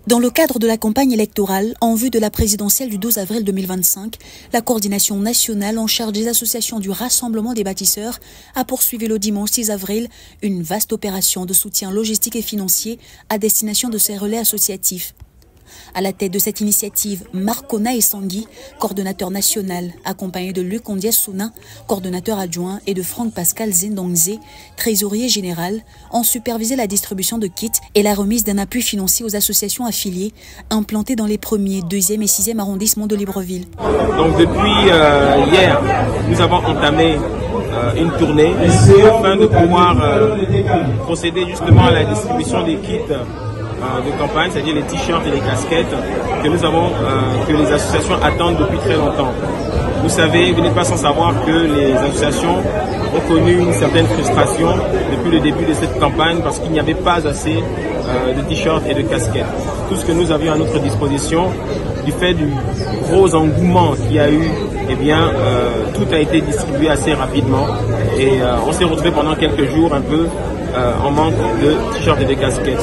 Dans le cadre de la campagne électorale, en vue de la présidentielle du 12 avril 2025, la coordination nationale en charge des associations du Rassemblement des bâtisseurs a poursuivi le dimanche 6 avril une vaste opération de soutien logistique et financier à destination de ces relais associatifs. À la tête de cette initiative, Marcona Essangui, coordonnateur national, accompagné de Luc Ondias-Sounin, coordonnateur adjoint, et de Franck Pascal Zendongze, trésorier général, ont supervisé la distribution de kits et la remise d'un appui financier aux associations affiliées implantées dans les 1er, 2e et 6e arrondissements de Libreville. Donc depuis hier, nous avons entamé une tournée afin de pouvoir procéder justement à la distribution des kits de campagne, c'est-à-dire les t-shirts et les casquettes que nous avons, que les associations attendent depuis très longtemps. Vous savez, vous n'êtes pas sans savoir que les associations ont connu une certaine frustration depuis le début de cette campagne parce qu'il n'y avait pas assez de t-shirts et de casquettes. Tout ce que nous avions à notre disposition, du fait du gros engouement qu'il y a eu, eh bien, tout a été distribué assez rapidement et on s'est retrouvé pendant quelques jours un peu en manque de t-shirts et de casquettes.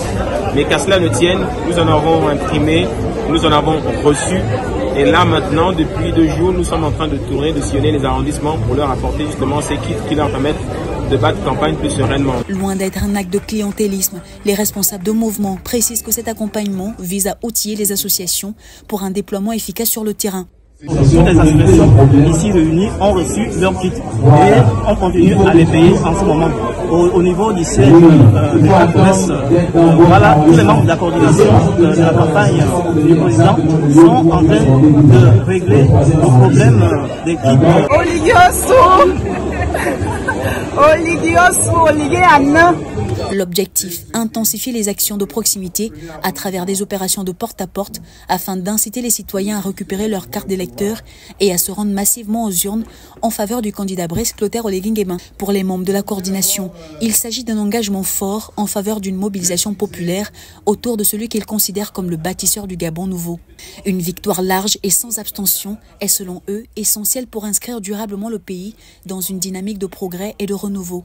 Mais qu'à cela ne tienne, nous en avons imprimé, nous en avons reçu. Et là maintenant, depuis 2 jours, nous sommes en train de tourner, de sillonner les arrondissements pour leur apporter justement ces kits qui leur permettent de battre campagne plus sereinement. Loin d'être un acte de clientélisme, les responsables de mouvement précisent que cet accompagnement vise à outiller les associations pour un déploiement efficace sur le terrain. Toutes les associations ici réunies ont reçu leurs kits et on continue à les payer en ce moment. Au niveau du siège de la presse, voilà, tous les membres de la coordination de la campagne du président sont en train de régler le problème des kits. L'objectif, intensifier les actions de proximité à travers des opérations de porte-à-porte afin d'inciter les citoyens à récupérer leur carte d'électeur et à se rendre massivement aux urnes en faveur du candidat Brice Clotaire Oligui-Nguema. Pour les membres de la coordination, il s'agit d'un engagement fort en faveur d'une mobilisation populaire autour de celui qu'ils considèrent comme le bâtisseur du Gabon nouveau. Une victoire large et sans abstention est selon eux essentielle pour inscrire durablement le pays dans une dynamique de progrès et de renouveau.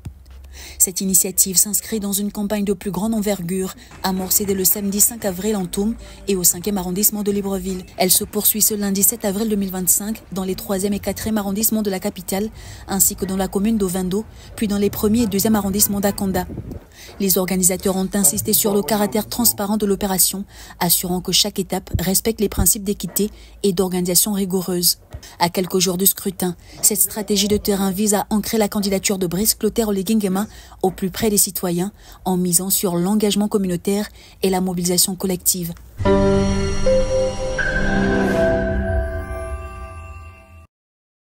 Cette initiative s'inscrit dans une campagne de plus grande envergure, amorcée dès le samedi 5 avril en Toum et au 5e arrondissement de Libreville. Elle se poursuit ce lundi 7 avril 2025 dans les 3e et 4e arrondissements de la capitale, ainsi que dans la commune d'Ovendo, puis dans les 1er et 2e arrondissements d'Akonda. Les organisateurs ont insisté sur le caractère transparent de l'opération, assurant que chaque étape respecte les principes d'équité et d'organisation rigoureuse. À quelques jours du scrutin, cette stratégie de terrain vise à ancrer la candidature de Brice Clotaire Oligui-Nguema au plus près des citoyens en misant sur l'engagement communautaire et la mobilisation collective.